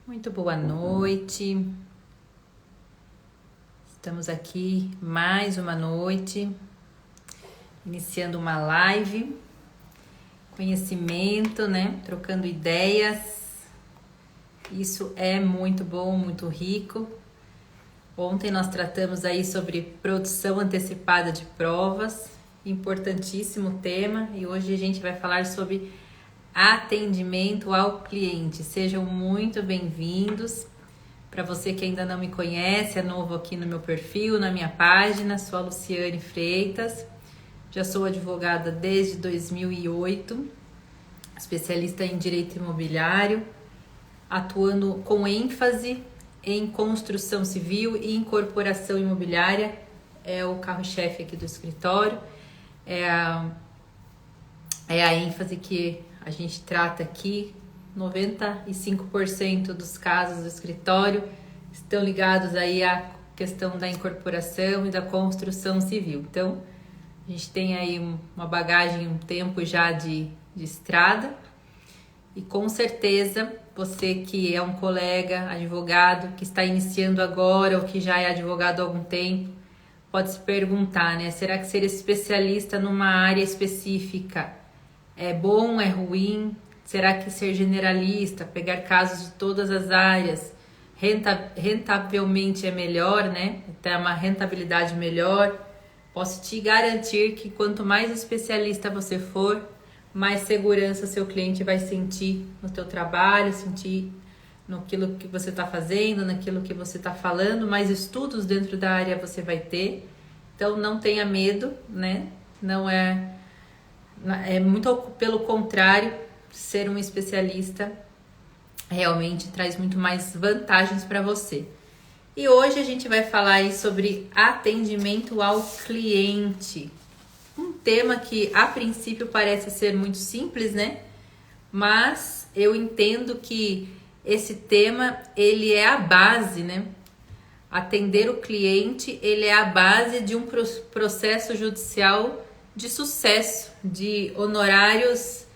Muito boa noite. Estamos aqui mais uma noite, iniciando uma live, conhecimento, né? Trocando ideias. Isso é muito bom, muito rico. Ontem nós tratamos aí sobre produção antecipada de provas, importantíssimo tema, e hoje a gente vai falar sobre atendimento ao cliente. Sejam muito bem-vindos. Para você que ainda não me conhece, é novo aqui no meu perfil, na minha página, sou a Luciane Freitas. Já sou advogada desde 2008, especialista em direito imobiliário, atuando com ênfase em construção civil e incorporação imobiliária. É o carro-chefe aqui do escritório, é a ênfase que a gente trata aqui. 95% dos casos do escritório estão ligados aí à questão da incorporação e da construção civil. Então, a gente tem aí uma bagagem, um tempo já de estrada, e com certeza você que é um colega advogado, que está iniciando agora ou que já é advogado há algum tempo, pode se perguntar, né? Será que ser especialista numa área específica é bom, é ruim? Será que ser generalista, pegar casos de todas as áreas, rentavelmente é melhor, né? Ter uma rentabilidade melhor? Posso te garantir que quanto mais especialista você for, mais segurança seu cliente vai sentir no teu trabalho, sentir naquilo que você está fazendo, naquilo que você está falando, mais estudos dentro da área você vai ter. Então não tenha medo, né? Não é muito pelo contrário, ser um especialista realmente traz muito mais vantagens para você. E hoje a gente vai falar aí sobre atendimento ao cliente. Um tema que a princípio parece ser muito simples, né? Mas eu entendo que esse tema, ele é a base, né? Atender o cliente, ele é a base de um processo judicial de sucesso, de honorários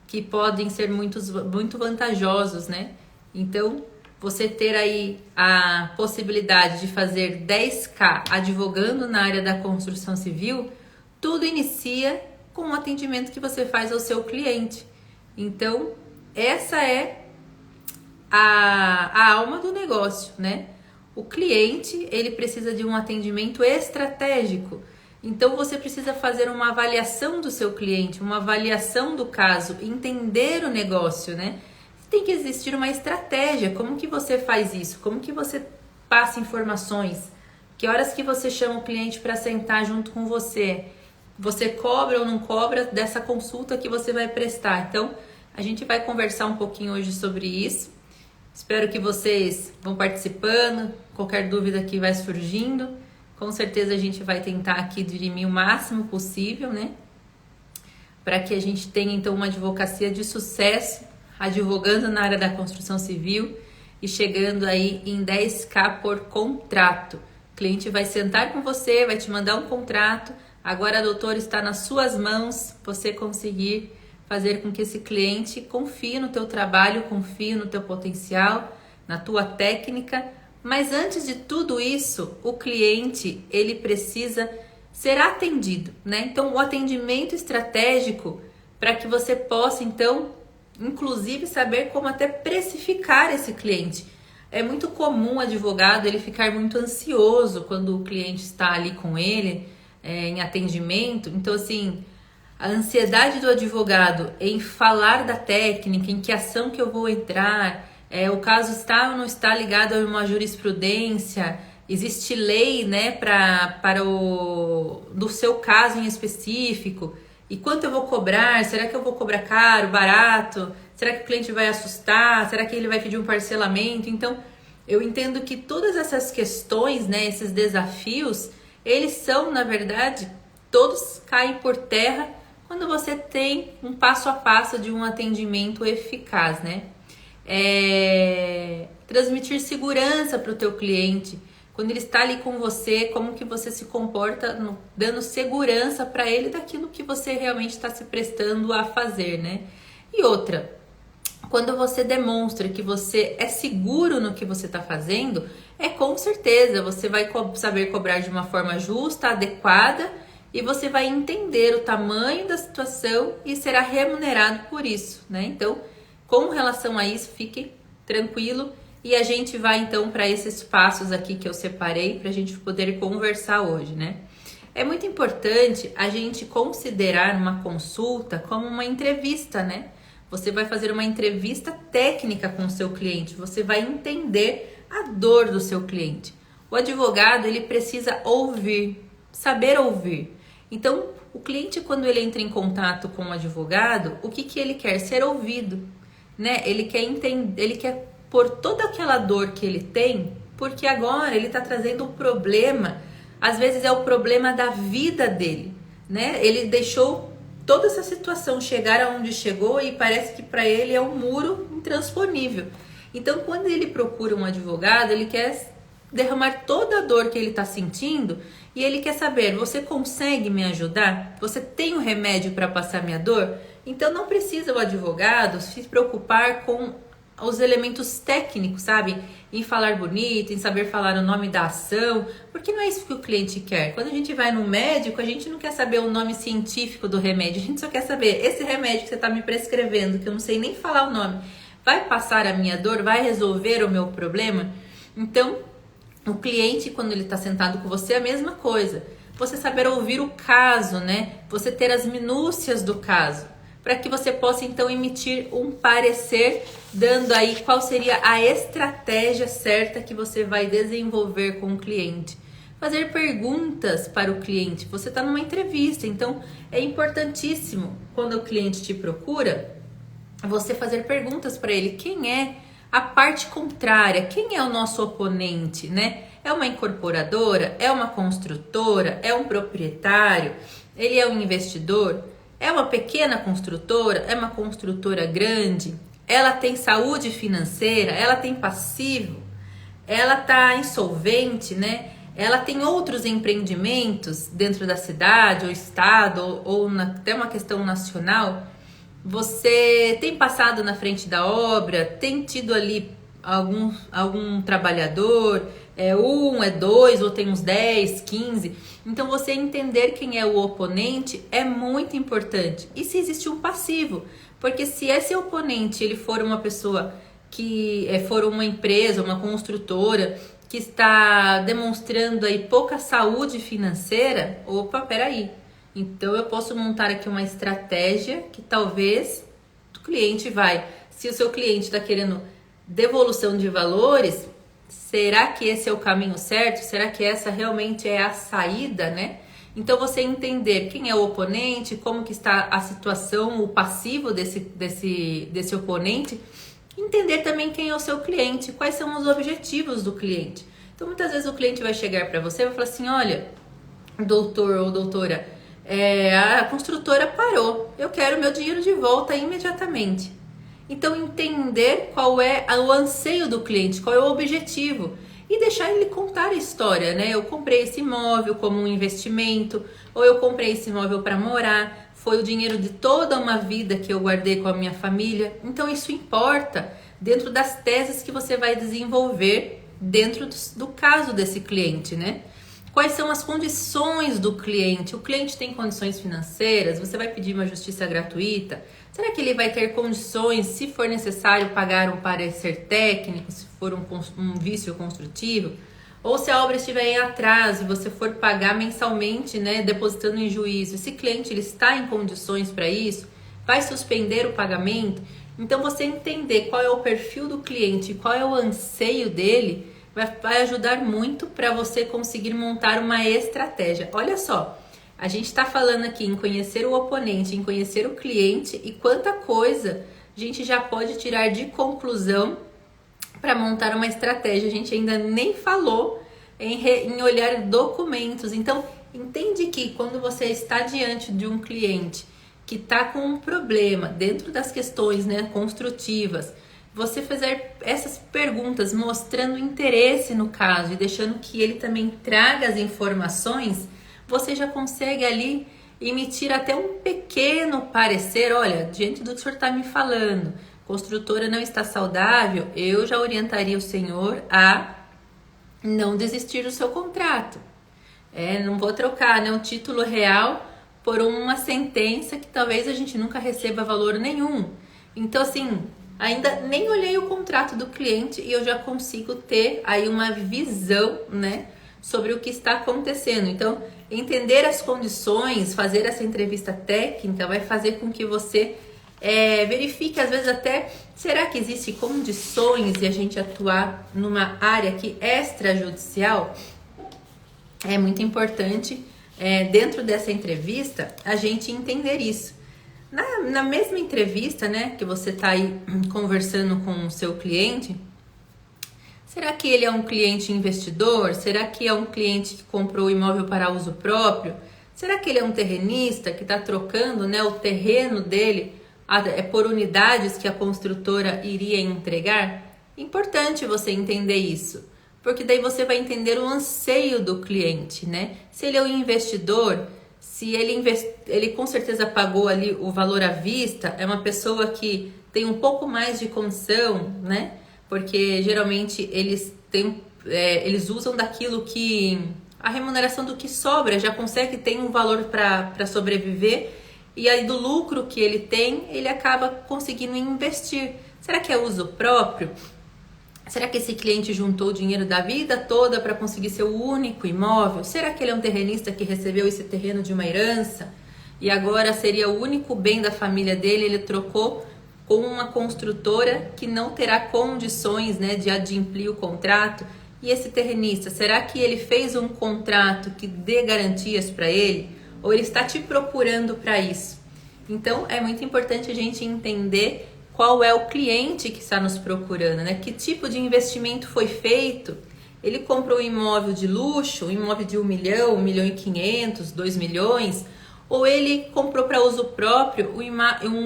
que podem ser muito vantajosos, né? Então, você ter aí a possibilidade de fazer 10K advogando na área da construção civil, tudo inicia com o atendimento que você faz ao seu cliente. Então, essa é a alma do negócio, né? O cliente, ele precisa de um atendimento estratégico. Então, você precisa fazer uma avaliação do seu cliente, uma avaliação do caso, entender o negócio, né? Tem que existir uma estratégia. Como que você faz isso? Como que você passa informações? Que horas que você chama o cliente para sentar junto com você? Você cobra ou não cobra dessa consulta que você vai prestar? Então, a gente vai conversar um pouquinho hoje sobre isso. Espero que vocês vão participando. Qualquer dúvida que vai surgindo, com certeza a gente vai tentar aqui dirimir o máximo possível, né? Para que a gente tenha então uma advocacia de sucesso, advogando na área da construção civil e chegando aí em 10K por contrato. O cliente vai sentar com você, vai te mandar um contrato. Agora, doutor, está nas suas mãos você conseguir fazer com que esse cliente confie no teu trabalho, confie no teu potencial, na tua técnica. Mas antes de tudo isso, o cliente, ele precisa ser atendido, né? Então, o atendimento estratégico para que você possa, então, inclusive saber como até precificar esse cliente. É muito comum o advogado ele ficar muito ansioso quando o cliente está ali com ele, em atendimento. Então, assim, a ansiedade do advogado em falar da técnica, em que ação que eu vou entrar, o caso está ou não está ligado a uma jurisprudência, existe lei, né, para do seu caso em específico, e quanto eu vou cobrar, será que eu vou cobrar caro, barato, será que o cliente vai assustar, será que ele vai pedir um parcelamento? Então, eu entendo que todas essas questões, né, esses desafios, eles são, na verdade, todos caem por terra quando você tem um passo a passo de um atendimento eficaz, né? Transmitir segurança para o teu cliente. Quando ele está ali com você, como que você se comporta, dando segurança para ele daquilo que você realmente está se prestando a fazer, né? E outra, quando você demonstra que você é seguro no que você está fazendo, com certeza você vai saber cobrar de uma forma justa, adequada, e você vai entender o tamanho da situação e será remunerado por isso, né? Então, com relação a isso, fique tranquilo e a gente vai então para esses passos aqui que eu separei para a gente poder conversar hoje, né? É muito importante a gente considerar uma consulta como uma entrevista, né? Você vai fazer uma entrevista técnica com o seu cliente, você vai entender a dor do seu cliente. O advogado, ele precisa ouvir, saber ouvir. Então, o cliente, quando ele entra em contato com o advogado, o que ele quer? Ser ouvido, né? Ele quer entender, ele quer pôr toda aquela dor que ele tem, porque agora ele está trazendo um problema, às vezes é o problema da vida dele, né? Ele deixou toda essa situação chegar aonde chegou e parece que para ele é um muro intransponível. Então, quando ele procura um advogado, ele quer derramar toda a dor que ele está sentindo e ele quer saber, você consegue me ajudar? Você tem um remédio para passar minha dor? Então, não precisa o advogado se preocupar com os elementos técnicos, sabe? Em falar bonito, em saber falar o nome da ação, porque não é isso que o cliente quer. Quando a gente vai no médico, a gente não quer saber o nome científico do remédio, a gente só quer saber, esse remédio que você está me prescrevendo, que eu não sei nem falar o nome, vai passar a minha dor? Vai resolver o meu problema? Então, o cliente, quando ele está sentado com você, é a mesma coisa. Você saber ouvir o caso, né? Você ter as minúcias do caso, para que você possa então emitir um parecer, dando aí qual seria a estratégia certa que você vai desenvolver com o cliente. Fazer perguntas para o cliente. Você está numa entrevista, então é importantíssimo, quando o cliente te procura, você fazer perguntas para ele. Quem é a parte contrária? Quem é o nosso oponente, né? É uma incorporadora? É uma construtora? É um proprietário? Ele é um investidor? É uma pequena construtora? É uma construtora grande? Ela tem saúde financeira? Ela tem passivo? Ela está insolvente, né? Ela tem outros empreendimentos dentro da cidade ou estado ou até uma questão nacional? Você tem passado na frente da obra? Tem tido ali algum trabalhador? É um, é dois, ou tem uns 10, 15. Então, você entender quem é o oponente é muito importante. E se existe um passivo? Porque se esse oponente ele for uma pessoa que for uma empresa, uma construtora, que está demonstrando aí pouca saúde financeira, opa, peraí. Então, eu posso montar aqui uma estratégia que talvez o cliente vai. Se o seu cliente está querendo devolução de valores, será que esse é o caminho certo? Será que essa realmente é a saída, né? Então, você entender quem é o oponente, como que está a situação, o passivo desse oponente, entender também quem é o seu cliente, quais são os objetivos do cliente. Então, muitas vezes o cliente vai chegar para você e vai falar assim, olha, doutor ou doutora, a construtora parou, eu quero meu dinheiro de volta imediatamente. Então, entender qual é o anseio do cliente, qual é o objetivo e deixar ele contar a história, né? Eu comprei esse imóvel como um investimento, ou eu comprei esse imóvel para morar, foi o dinheiro de toda uma vida que eu guardei com a minha família. Então, isso importa dentro das teses que você vai desenvolver dentro do caso desse cliente, né? Quais são as condições do cliente? O cliente tem condições financeiras? Você vai pedir uma justiça gratuita? Será que ele vai ter condições, se for necessário, pagar um parecer técnico, se for um vício construtivo? Ou se a obra estiver em atraso e você for pagar mensalmente, né, depositando em juízo, esse cliente ele está em condições para isso? Vai suspender o pagamento? Então, você entender qual é o perfil do cliente, qual é o anseio dele, vai ajudar muito para você conseguir montar uma estratégia. Olha só, a gente está falando aqui em conhecer o oponente, em conhecer o cliente e quanta coisa a gente já pode tirar de conclusão para montar uma estratégia. A gente ainda nem falou em olhar documentos. Então, entende que quando você está diante de um cliente que está com um problema dentro das questões, né, construtivas, você fazer essas perguntas mostrando interesse no caso e deixando que ele também traga as informações, você já consegue ali emitir até um pequeno parecer. Olha, diante do que o senhor está me falando, Construtora não está saudável, eu já orientaria o senhor a não desistir do seu contrato. Não vou trocar, né, um título real por uma sentença que talvez a gente nunca receba valor nenhum. Então, assim, ainda nem olhei o contrato do cliente e eu já consigo ter aí uma visão, né, sobre o que está acontecendo. Então, entender as condições, fazer essa entrevista técnica vai fazer com que você verifique, às vezes até, será que existem condições de a gente atuar numa área aqui extrajudicial? É muito importante, dentro dessa entrevista, a gente entender isso. Na mesma entrevista, né, que você está aí conversando com o seu cliente, será que ele é um cliente investidor? Será que é um cliente que comprou o imóvel para uso próprio? Será que ele é um terrenista que está trocando, né, o terreno dele por unidades que a construtora iria entregar? Importante você entender isso, porque daí você vai entender o anseio do cliente, né? Se ele é um investidor, se ele com certeza pagou ali o valor à vista, é uma pessoa que tem um pouco mais de condição, né? Porque geralmente eles usam daquilo que a remuneração do que sobra, já consegue ter um valor para sobreviver, e aí do lucro que ele tem, ele acaba conseguindo investir. Será que é uso próprio? Será que esse cliente juntou o dinheiro da vida toda para conseguir seu único imóvel? Será que ele é um terrenista que recebeu esse terreno de uma herança e agora seria o único bem da família dele? Ele trocou com uma construtora que não terá condições, né, de adimplir o contrato. E esse terrenista, será que ele fez um contrato que dê garantias para ele? Ou ele está te procurando para isso? Então, é muito importante a gente entender qual é o cliente que está nos procurando, né? Que tipo de investimento foi feito? Ele comprou um imóvel de luxo, um imóvel de 1 milhão, 1.500.000, 2 milhões? Ou ele comprou para uso próprio um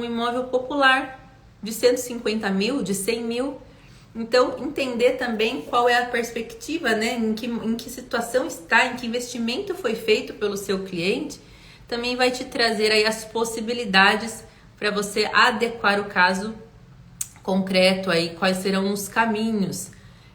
imóvel popular de 150 mil, de 100 mil? Então, entender também qual é a perspectiva, né? Em que situação está, em que investimento foi feito pelo seu cliente, também vai te trazer aí as possibilidades para você adequar o caso concreto aí, quais serão os caminhos.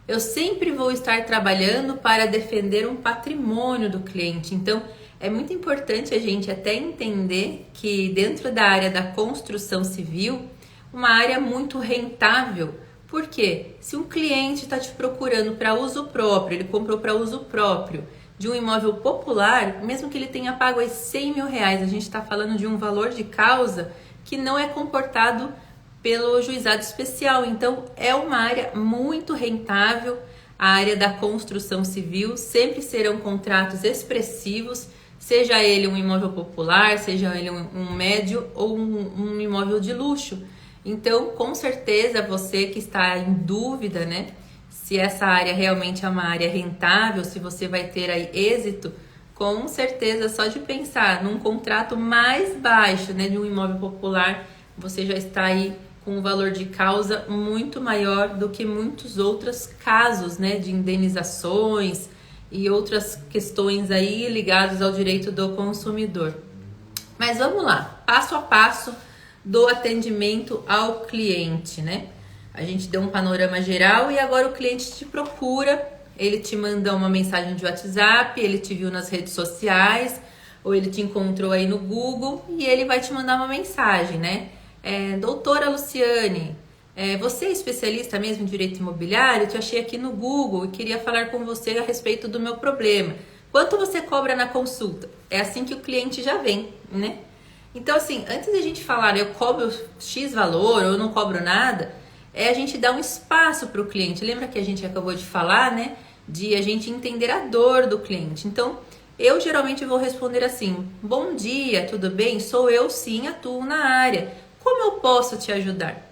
Eu sempre vou estar trabalhando para defender um patrimônio do cliente, então é muito importante a gente até entender que dentro da área da construção civil, uma área muito rentável. Por quê? Se um cliente está te procurando para uso próprio, ele comprou para uso próprio de um imóvel popular, mesmo que ele tenha pago aí 100 mil reais, a gente está falando de um valor de causa que não é comportado pelo juizado especial. Então, é uma área muito rentável. A área da construção civil sempre serão contratos expressivos, seja ele um imóvel popular, seja ele um médio ou um imóvel de luxo. Então, com certeza, você que está em dúvida, né, se essa área realmente é uma área rentável, se você vai ter aí êxito, com certeza, só de pensar num contrato mais baixo, né, de um imóvel popular, você já está aí com um valor de causa muito maior do que muitos outros casos, né, de indenizações e outras questões aí ligadas ao direito do consumidor. Mas vamos lá, passo a passo do atendimento ao cliente, né? A gente deu um panorama geral e agora o cliente te procura, ele te manda uma mensagem de WhatsApp, ele te viu nas redes sociais, ou ele te encontrou aí no Google e ele vai te mandar uma mensagem, né? Doutora Luciane, você é especialista mesmo em direito imobiliário? Eu te achei aqui no Google e queria falar com você a respeito do meu problema. Quanto você cobra na consulta? É assim que o cliente já vem, né? Então, assim, antes de a gente falar eu cobro X valor ou eu não cobro nada, a gente dar um espaço para o cliente. Lembra que a gente acabou de falar, né? De a gente entender a dor do cliente. Então, eu geralmente vou responder assim: bom dia, tudo bem? Sou eu sim, atuo na área. Como eu posso te ajudar?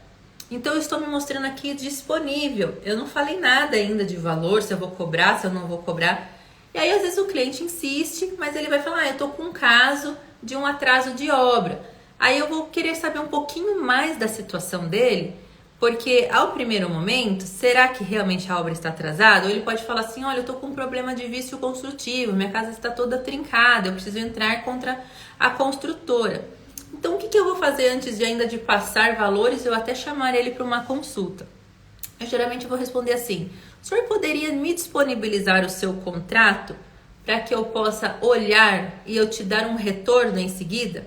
Então, eu estou me mostrando aqui disponível. Eu não falei nada ainda de valor, se eu vou cobrar, se eu não vou cobrar. E aí, às vezes, o cliente insiste, mas ele vai falar: eu estou com um caso de um atraso de obra. Aí eu vou querer saber um pouquinho mais da situação dele, porque ao primeiro momento, será que realmente a obra está atrasada? Ou ele pode falar assim: olha, eu estou com um problema de vício construtivo, minha casa está toda trincada, eu preciso entrar contra a construtora. Então, o que eu vou fazer antes de ainda de passar valores? Eu até chamar ele para uma consulta. Eu geralmente vou responder assim: o senhor poderia me disponibilizar o seu contrato para que eu possa olhar e eu te dar um retorno em seguida?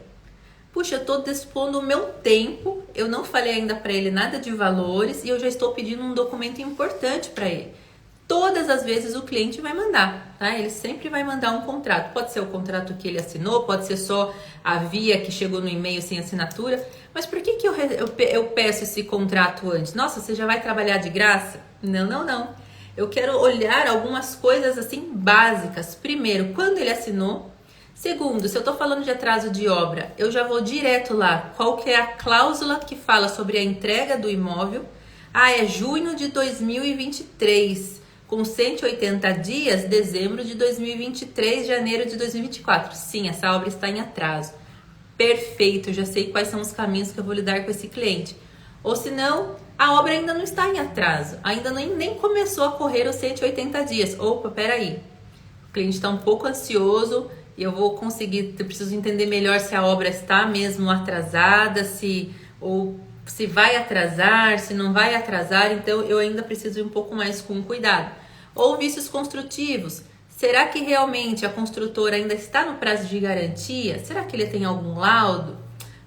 Puxa, eu estou dispondo o meu tempo, eu não falei ainda para ele nada de valores e eu já estou pedindo um documento importante para ele. Todas as vezes o cliente vai mandar, tá? Ele sempre vai mandar um contrato. Pode ser o contrato que ele assinou, pode ser só a via que chegou no e-mail sem assinatura. Mas por que eu peço esse contrato antes? Nossa, você já vai trabalhar de graça? Não. Eu quero olhar algumas coisas assim básicas. Primeiro, quando ele assinou. Segundo, se eu estou falando de atraso de obra, eu já vou direto lá. Qual que é a cláusula que fala sobre a entrega do imóvel? É junho de 2023, com 180 dias, dezembro de 2023, janeiro de 2024. Sim, essa obra está em atraso. Perfeito, eu já sei quais são os caminhos que eu vou lidar com esse cliente. Ou se não, a obra ainda não está em atraso, ainda nem começou a correr os 180 dias. Opa, peraí, o cliente está um pouco ansioso e eu preciso entender melhor se a obra está mesmo atrasada, se vai atrasar, se não vai atrasar, então eu ainda preciso ir um pouco mais com cuidado. Ou vícios construtivos. Será que realmente a construtora ainda está no prazo de garantia? Será que ele tem algum laudo?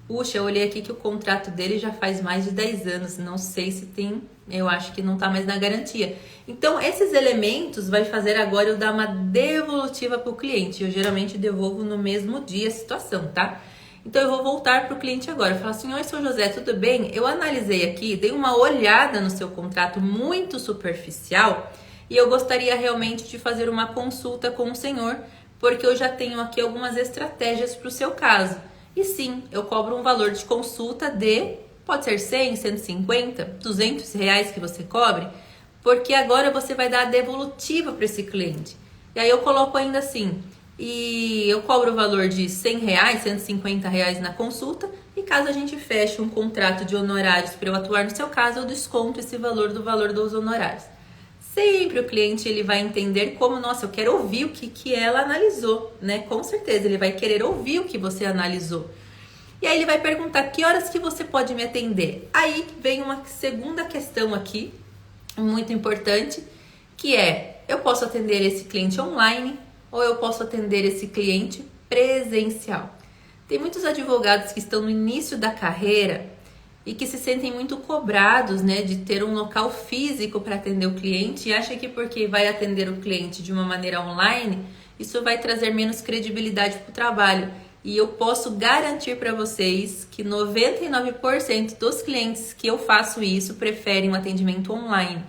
Puxa, eu olhei aqui que o contrato dele já faz mais de 10 anos, não sei se tem, eu acho que não está mais na garantia. Então, esses elementos vai fazer agora eu dar uma devolutiva para o cliente. Eu geralmente devolvo no mesmo dia a situação, tá? Então, eu vou voltar para o cliente agora. Eu falo assim: oi, seu José, tudo bem? Eu analisei aqui, dei uma olhada no seu contrato muito superficial e eu gostaria realmente de fazer uma consulta com o senhor, porque eu já tenho aqui algumas estratégias para o seu caso. E sim, eu cobro um valor de consulta pode ser 100, 150, 200 reais que você cobre, porque agora você vai dar a devolutiva para esse cliente. E aí eu coloco ainda assim, e eu cobro o valor de 100 reais, 150 reais na consulta, e caso a gente feche um contrato de honorários para eu atuar no seu caso, eu desconto esse valor dos honorários. Sempre o cliente ele vai entender como, nossa, eu quero ouvir o que ela analisou, né? Com certeza, ele vai querer ouvir o que você analisou. E aí ele vai perguntar: que horas que você pode me atender? Aí vem uma segunda questão aqui, muito importante, que é: eu posso atender esse cliente online ou eu posso atender esse cliente presencial? Tem muitos advogados que estão no início da carreira e que se sentem muito cobrados, né, de ter um local físico para atender o cliente e acha que porque vai atender o cliente de uma maneira online, isso vai trazer menos credibilidade para o trabalho. E eu posso garantir para vocês que 99% dos clientes que eu faço isso preferem um atendimento online.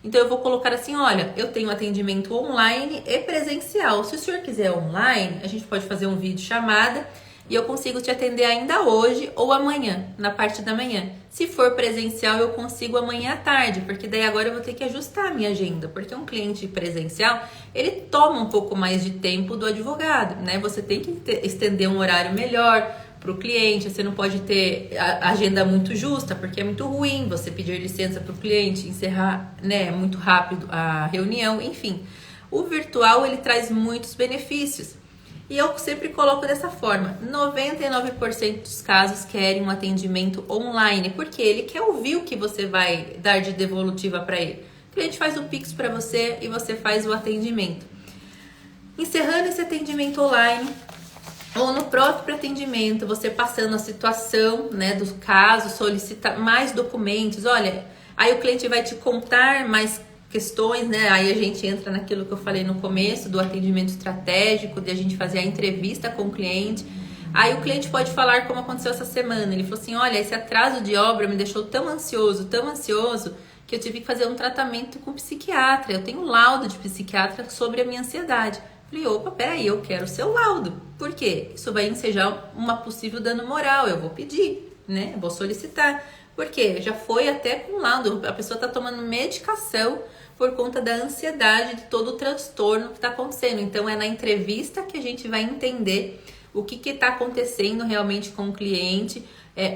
Então eu vou colocar assim: olha, eu tenho atendimento online e presencial. Se o senhor quiser online, a gente pode fazer um vídeo chamada e eu consigo te atender ainda hoje ou amanhã, na parte da manhã. Se for presencial, eu consigo amanhã à tarde, porque daí agora eu vou ter que ajustar a minha agenda, porque um cliente presencial, ele toma um pouco mais de tempo do advogado, né? Você tem que estender um horário melhor para o cliente, você não pode ter a agenda muito justa, porque é muito ruim você pedir licença para o cliente, encerrar, né, muito rápido a reunião, enfim. O virtual, ele traz muitos benefícios. E eu sempre coloco dessa forma: 99% dos casos querem um atendimento online, porque ele quer ouvir o que você vai dar de devolutiva para ele. O cliente faz o Pix para você e você faz o atendimento. Encerrando esse atendimento online, ou no próprio atendimento, você passando a situação, né, do caso, solicita mais documentos. Olha, aí o cliente vai te contar mais questões, né? Aí a gente entra naquilo que eu falei no começo do atendimento estratégico, de a gente fazer a entrevista com o cliente. Aí o cliente pode falar como aconteceu essa semana. Ele falou assim: olha, esse atraso de obra me deixou tão ansioso, que eu tive que fazer um tratamento com psiquiatra. Eu tenho laudo de psiquiatra sobre a minha ansiedade. Falei: opa, peraí, eu quero o seu laudo. Por quê? Isso vai ensejar uma possível dano moral. Eu vou pedir, né? Eu vou solicitar. Por quê? Já foi até com laudo. A pessoa está tomando medicação por conta da ansiedade, de todo o transtorno que está acontecendo. Então, é na entrevista que a gente vai entender o que está acontecendo realmente com o cliente.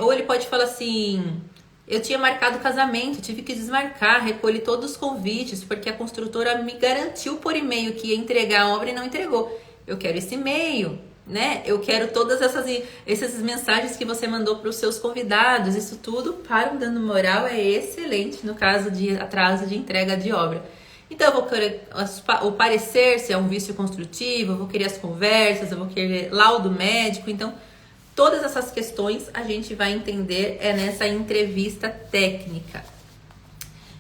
Ou ele pode falar assim: eu tinha marcado casamento, tive que desmarcar, recolhi todos os convites, porque a construtora me garantiu por e-mail que ia entregar a obra e não entregou. Eu quero esse e-mail, né? Eu quero todas essas mensagens que você mandou para os seus convidados. Isso tudo para um dano moral é excelente no caso de atraso de entrega de obra. Então eu vou querer o parecer, se é um vício construtivo, eu vou querer as conversas, eu vou querer laudo médico. Então todas essas questões a gente vai entender nessa entrevista técnica.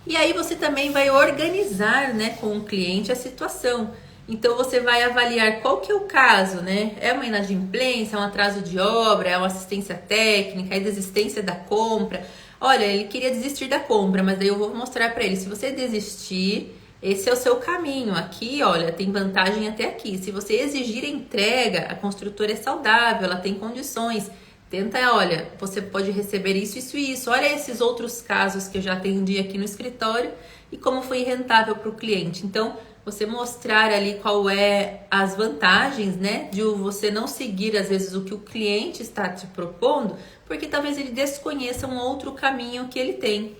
E aí você também vai organizar, né, com o cliente a situação. Então você vai avaliar qual que é o caso, né? É uma inadimplência, é um atraso de obra, é uma assistência técnica, é desistência da compra. Olha, ele queria desistir da compra, mas daí eu vou mostrar para ele, se você desistir, esse é o seu caminho. Aqui, olha, tem vantagem até aqui. Se você exigir entrega, a construtora é saudável, ela tem condições. Tenta, olha, você pode receber isso, isso e isso. Olha esses outros casos que eu já atendi aqui no escritório e como foi rentável para o cliente. Então, você mostrar ali qual é as vantagens, né, de você não seguir às vezes o que o cliente está te propondo, porque talvez ele desconheça um outro caminho que ele tem.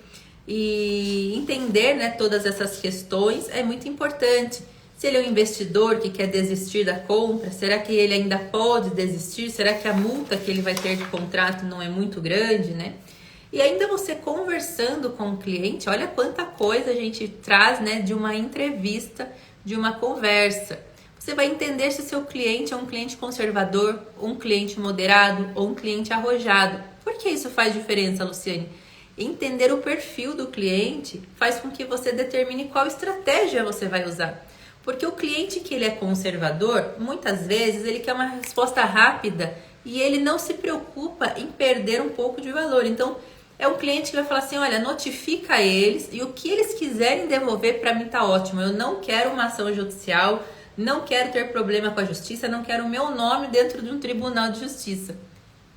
E entender, né, todas essas questões é muito importante. Se ele é um investidor que quer desistir da compra, será que ele ainda pode desistir? Será que a multa que ele vai ter de contrato não é muito grande, né? E ainda você conversando com o cliente, olha quanta coisa a gente traz, né, de uma entrevista, de uma conversa. Você vai entender se seu cliente é um cliente conservador, um cliente moderado ou um cliente arrojado. Por que isso faz diferença, Luciane? Entender o perfil do cliente faz com que você determine qual estratégia você vai usar. Porque o cliente que ele é conservador, muitas vezes ele quer uma resposta rápida e ele não se preocupa em perder um pouco de valor. Então, é um cliente que vai falar assim, olha, notifica eles e o que eles quiserem devolver para mim tá ótimo. Eu não quero uma ação judicial, não quero ter problema com a justiça, não quero o meu nome dentro de um tribunal de justiça.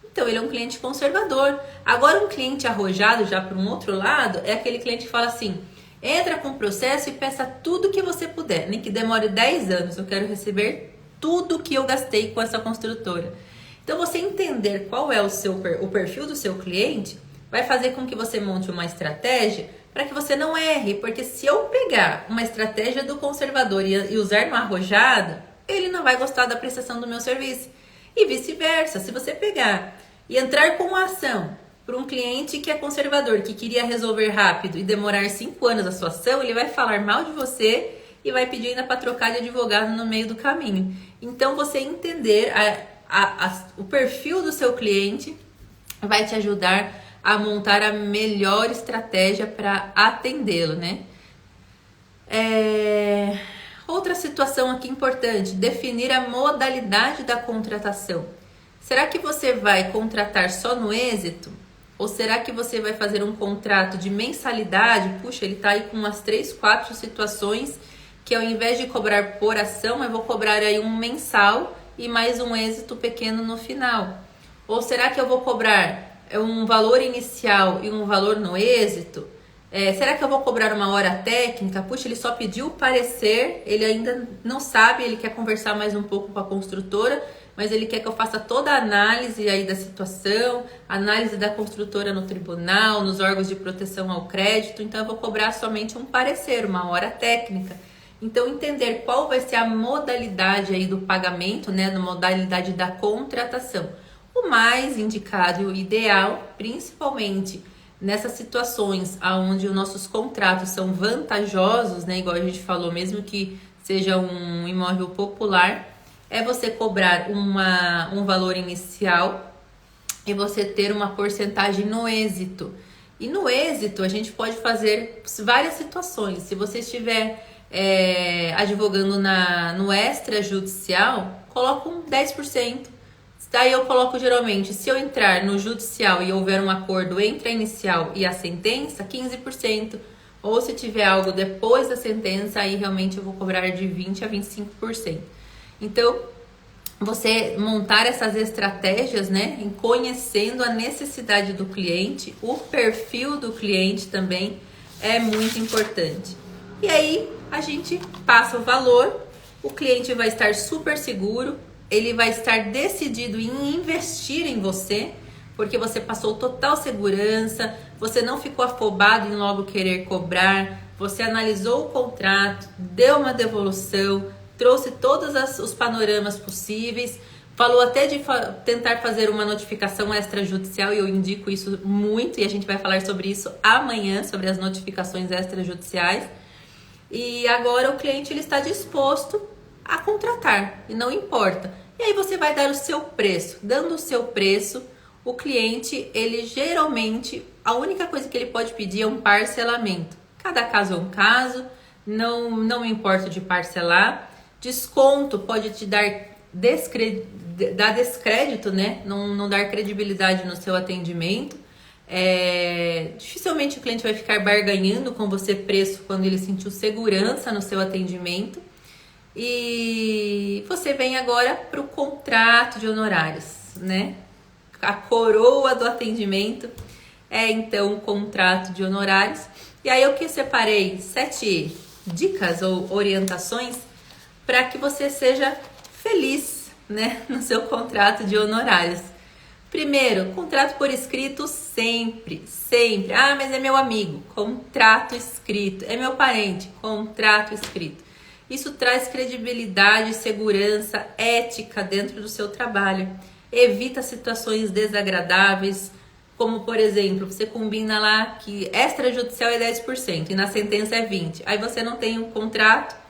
Então, ele é um cliente conservador. Agora, um cliente arrojado, já por um outro lado, é aquele cliente que fala assim, entra com o processo e peça tudo que você puder, nem que demore 10 anos, eu quero receber tudo que eu gastei com essa construtora. Então, você entender qual é o perfil do seu cliente vai fazer com que você monte uma estratégia para que você não erre, porque se eu pegar uma estratégia do conservador e usar no arrojado, ele não vai gostar da prestação do meu serviço. E vice-versa, se você pegar e entrar com uma ação para um cliente que é conservador, que queria resolver rápido e demorar 5 anos a sua ação, ele vai falar mal de você e vai pedir ainda para trocar de advogado no meio do caminho. Então, você entender o perfil do seu cliente vai te ajudar a montar a melhor estratégia para atendê-lo, né? Outra situação aqui importante, definir a modalidade da contratação. Será que você vai contratar só no êxito? Ou será que você vai fazer um contrato de mensalidade? Puxa, ele está aí com umas 3, 4 situações que ao invés de cobrar por ação, eu vou cobrar aí um mensal e mais um êxito pequeno no final. Ou será que eu vou cobrar um valor inicial e um valor no êxito? Será que eu vou cobrar uma hora técnica? Puxa, ele só pediu o parecer, ele ainda não sabe, ele quer conversar mais um pouco com a construtora, mas ele quer que eu faça toda a análise aí da situação, análise da construtora no tribunal, nos órgãos de proteção ao crédito, então eu vou cobrar somente um parecer, uma hora técnica. Então, entender qual vai ser a modalidade aí do pagamento, né, na modalidade da contratação. O mais indicado e o ideal, principalmente nessas situações onde os nossos contratos são vantajosos, né, igual a gente falou, mesmo que seja um imóvel popular, é você cobrar um valor inicial e você ter uma porcentagem no êxito. E no êxito a gente pode fazer várias situações. Se você estiver advogando no extrajudicial, coloca um 10%. Daí eu coloco geralmente, se eu entrar no judicial e houver um acordo entre a inicial e a sentença, 15%. Ou se tiver algo depois da sentença, aí realmente eu vou cobrar de 20% a 25%. Então, você montar essas estratégias, né, em conhecendo a necessidade do cliente, o perfil do cliente também é muito importante. E aí, a gente passa o valor, o cliente vai estar super seguro, ele vai estar decidido em investir em você, porque você passou total segurança, você não ficou afobado em logo querer cobrar, você analisou o contrato, deu uma devolução, trouxe todos os panoramas possíveis, Falou até de tentar fazer uma notificação extrajudicial, e eu indico isso muito, e a gente vai falar sobre isso amanhã, sobre as notificações extrajudiciais. E agora o cliente ele está disposto a contratar, e não importa. E aí você vai dar o seu preço. Dando o seu preço, o cliente, ele geralmente, a única coisa que ele pode pedir é um parcelamento. Cada caso é um caso, não me importo de parcelar. Desconto pode te dar descrédito, né? Não dar credibilidade no seu atendimento. Dificilmente o cliente vai ficar barganhando com você preço quando ele sentiu segurança no seu atendimento. E você vem agora para o contrato de honorários, né? A coroa do atendimento é então o contrato de honorários. E aí eu que separei 7 dicas ou orientações para que você seja feliz, né, no seu contrato de honorários. Primeiro, contrato por escrito sempre, sempre. Ah, mas é meu amigo, contrato escrito. É meu parente, contrato escrito. Isso traz credibilidade, segurança, ética dentro do seu trabalho. Evita situações desagradáveis, como por exemplo, você combina lá que extrajudicial é 10% e na sentença é 20%. Aí você não tem um contrato.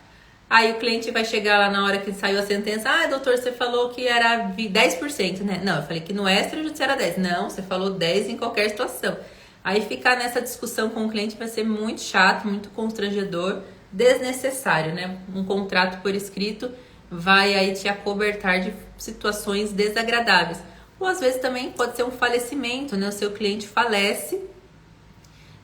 Aí o cliente vai chegar lá na hora que saiu a sentença. Ah, doutor, você falou que era 10%, né? Não, eu falei que no extrajudicial era 10%. Não, você falou 10% em qualquer situação. Aí ficar nessa discussão com o cliente vai ser muito chato, muito constrangedor, desnecessário, né? Um contrato por escrito vai aí te acobertar de situações desagradáveis. Ou às vezes também pode ser um falecimento, né? O seu cliente falece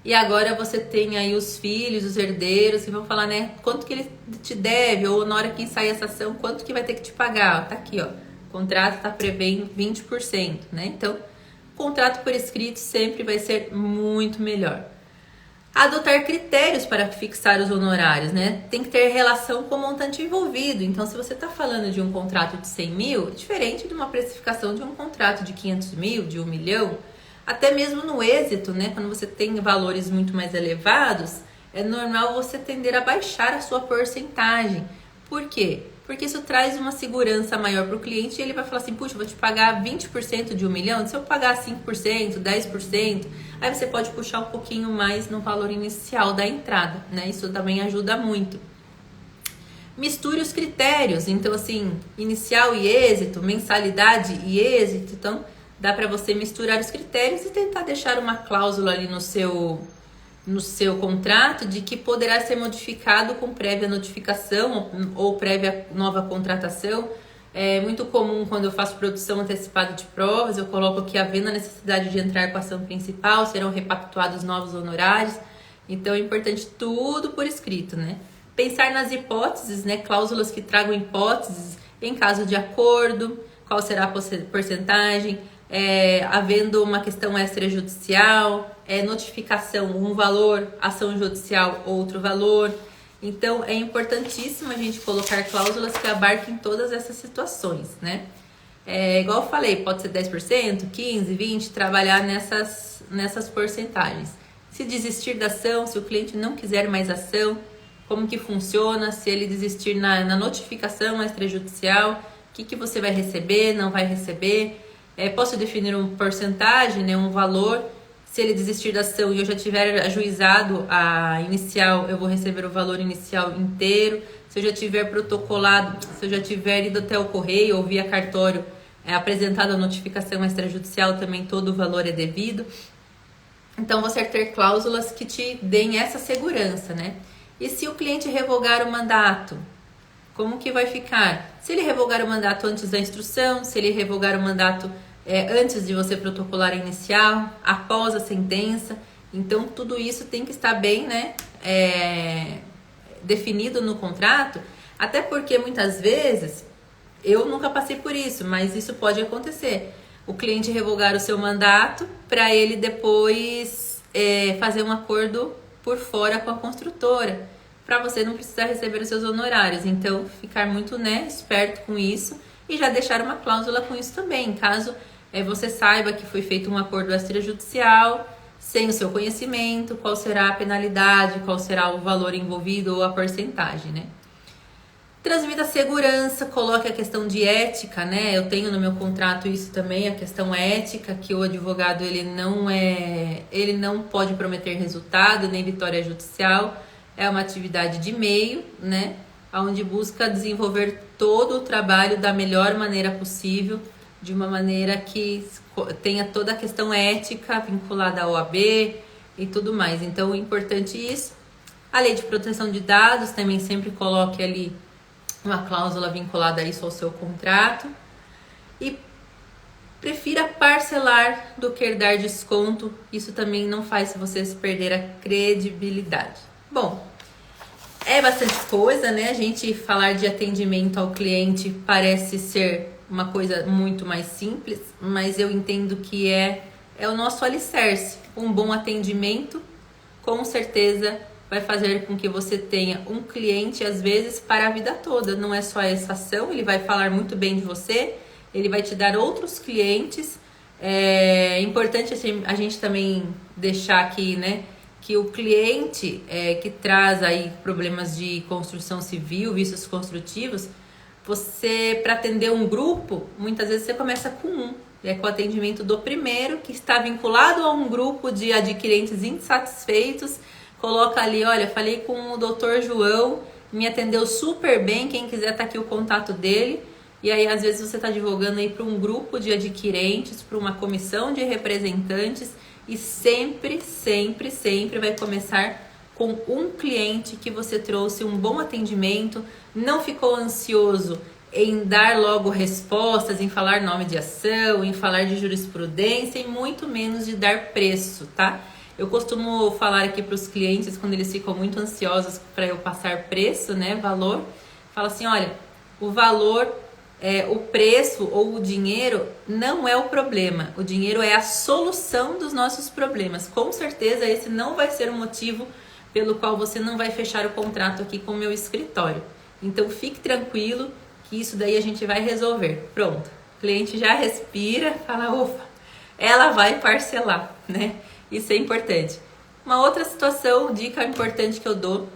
e agora você tem aí os filhos, os herdeiros que vão falar, né? Quanto que ele te deve, ou na hora que sair essa ação, quanto que vai ter que te pagar? Tá aqui, ó. O contrato tá prevendo 20%, né? Então, contrato por escrito sempre vai ser muito melhor. Adotar critérios para fixar os honorários, né? Tem que ter relação com o montante envolvido. Então, se você está falando de um contrato de 100 mil, diferente de uma precificação de um contrato de 500 mil, de 1 milhão, até mesmo no êxito, né? Quando você tem valores muito mais elevados, é normal você tender a baixar a sua porcentagem. Por quê? Porque isso traz uma segurança maior para o cliente e ele vai falar assim, puxa, eu vou te pagar 20% de 1 milhão, se eu pagar 5%, 10%, aí você pode puxar um pouquinho mais no valor inicial da entrada, né? Isso também ajuda muito. Misture os critérios, então assim, inicial e êxito, mensalidade e êxito, então dá para você misturar os critérios e tentar deixar uma cláusula ali no seu contrato de que poderá ser modificado com prévia notificação ou prévia nova contratação. É muito comum quando eu faço produção antecipada de provas, eu coloco que havendo a necessidade de entrar com a ação principal, serão repactuados novos honorários. Então é importante tudo por escrito, né? Pensar nas hipóteses, né? Cláusulas que tragam hipóteses em caso de acordo, qual será a porcentagem, havendo uma questão extrajudicial, notificação, um valor, ação judicial, outro valor. Então, é importantíssimo a gente colocar cláusulas que abarquem todas essas situações, né? Igual eu falei, pode ser 10%, 15%, 20%, trabalhar nessas porcentagens. Se desistir da ação, se o cliente não quiser mais ação, como que funciona? Se ele desistir na notificação extrajudicial, o que você vai receber, não vai receber? Posso definir uma porcentagem, né, um valor. Se ele desistir da ação e eu já tiver ajuizado a inicial, eu vou receber o valor inicial inteiro. Se eu já tiver protocolado, se eu já tiver ido até o correio ou via cartório, apresentado a notificação extrajudicial, também todo o valor é devido. Então, você ter cláusulas que te deem essa segurança, né? E se o cliente revogar o mandato, como que vai ficar? Se ele revogar o mandato antes da instrução, se ele revogar o mandato antes de você protocolar a inicial, após a sentença. Então, tudo isso tem que estar bem, né, definido no contrato, até porque muitas vezes, eu nunca passei por isso, mas isso pode acontecer. O cliente revogar o seu mandato para ele depois fazer um acordo por fora com a construtora, para você não precisar receber os seus honorários. Então, ficar muito, né, esperto com isso e já deixar uma cláusula com isso também, caso você saiba que foi feito um acordo extrajudicial sem o seu conhecimento, qual será a penalidade, qual será o valor envolvido ou a porcentagem, né? Transmita segurança, coloque a questão de ética, né? Eu tenho no meu contrato isso também, a questão ética, que o advogado ele não pode prometer resultado nem vitória judicial. É uma atividade de meio, né? Onde busca desenvolver todo o trabalho da melhor maneira possível, de uma maneira que tenha toda a questão ética vinculada à OAB e tudo mais. Então, é importante isso. A lei de proteção de dados também sempre coloque ali uma cláusula vinculada a isso ao seu contrato. E prefira parcelar do que dar desconto. Isso também não faz vocês perder a credibilidade. Bom, é bastante coisa, né? A gente falar de atendimento ao cliente parece ser uma coisa muito mais simples, mas eu entendo que é o nosso alicerce. Um bom atendimento, com certeza, vai fazer com que você tenha um cliente, às vezes, para a vida toda. Não é só essa ação, ele vai falar muito bem de você, ele vai te dar outros clientes. É importante a gente também deixar aqui, né, que o cliente que traz aí problemas de construção civil, vícios construtivos, você, para atender um grupo, muitas vezes você começa com um. Com o atendimento do primeiro, que está vinculado a um grupo de adquirentes insatisfeitos. Coloca ali, olha, falei com o Dr. João, me atendeu super bem, quem quiser tá aqui o contato dele. E aí, às vezes, você está divulgando aí para um grupo de adquirentes, para uma comissão de representantes, e sempre, sempre, sempre vai começar com um cliente que você trouxe um bom atendimento, não ficou ansioso em dar logo respostas, em falar nome de ação, em falar de jurisprudência e muito menos de dar preço, tá? Eu costumo falar aqui para os clientes, quando eles ficam muito ansiosos para eu passar preço, né, valor, falo assim, olha, o valor, o preço ou o dinheiro não é o problema, o dinheiro é a solução dos nossos problemas. Com certeza esse não vai ser o motivo pelo qual você não vai fechar o contrato aqui com o meu escritório. Então fique tranquilo que isso daí a gente vai resolver. Pronto, o cliente já respira, fala, ufa, ela vai parcelar, né? Isso é importante. Uma outra situação, dica importante que eu dou,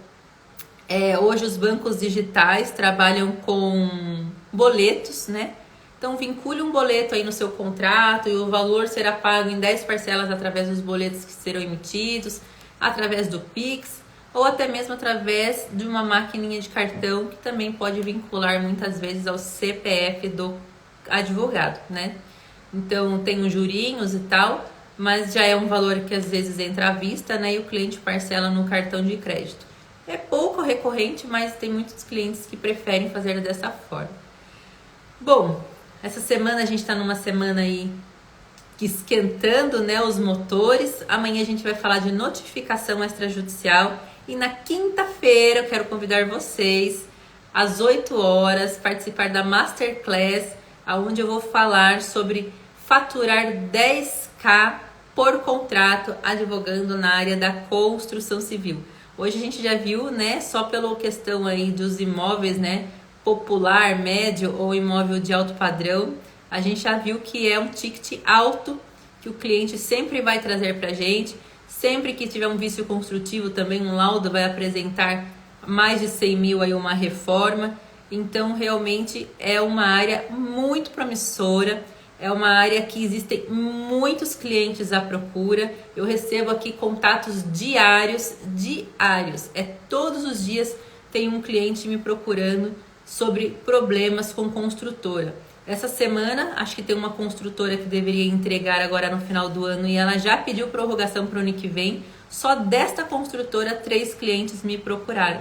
hoje os bancos digitais trabalham com boletos, né? Então vincule um boleto aí no seu contrato e o valor será pago em 10 parcelas através dos boletos que serão emitidos, através do Pix ou até mesmo através de uma maquininha de cartão que também pode vincular muitas vezes ao CPF do advogado, né? Então tem os jurinhos e tal, mas já é um valor que às vezes entra à vista, né? E o cliente parcela no cartão de crédito. É pouco recorrente, mas tem muitos clientes que preferem fazer dessa forma. Bom, essa semana a gente está numa semana aí esquentando, né, os motores. Amanhã a gente vai falar de notificação extrajudicial. E na quinta-feira eu quero convidar vocês às 8 horas participar da Masterclass, onde eu vou falar sobre faturar 10.000 por contrato advogando na área da construção civil. Hoje a gente já viu, né, só pela questão aí dos imóveis, né, popular, médio ou imóvel de alto padrão, a gente já viu que é um ticket alto que o cliente sempre vai trazer para a gente. Sempre que tiver um vício construtivo também um laudo vai apresentar mais de 100 mil aí uma reforma. Então realmente é uma área muito promissora. É uma área que existem muitos clientes à procura. Eu recebo aqui contatos diários. Todos os dias tem um cliente me procurando sobre problemas com construtora. Essa semana, acho que tem uma construtora que deveria entregar agora no final do ano e ela já pediu prorrogação para o ano que vem. Só desta construtora, 3 clientes me procuraram.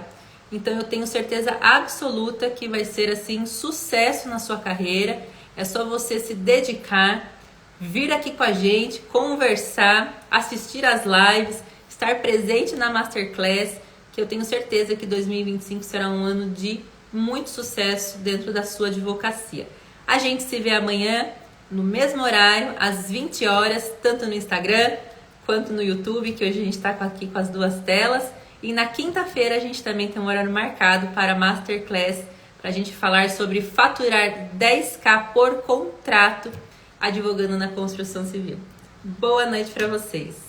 Então eu tenho certeza absoluta que vai ser assim sucesso na sua carreira. É só você se dedicar, vir aqui com a gente, conversar, assistir às lives, estar presente na Masterclass, que eu tenho certeza que 2025 será um ano de muito sucesso dentro da sua advocacia. A gente se vê amanhã, no mesmo horário, às 20 horas, tanto no Instagram quanto no YouTube, que hoje a gente está aqui com as 2 telas. E na quinta-feira a gente também tem um horário marcado para a Masterclass, para a gente falar sobre faturar 10.000 por contrato advogando na construção civil. Boa noite para vocês!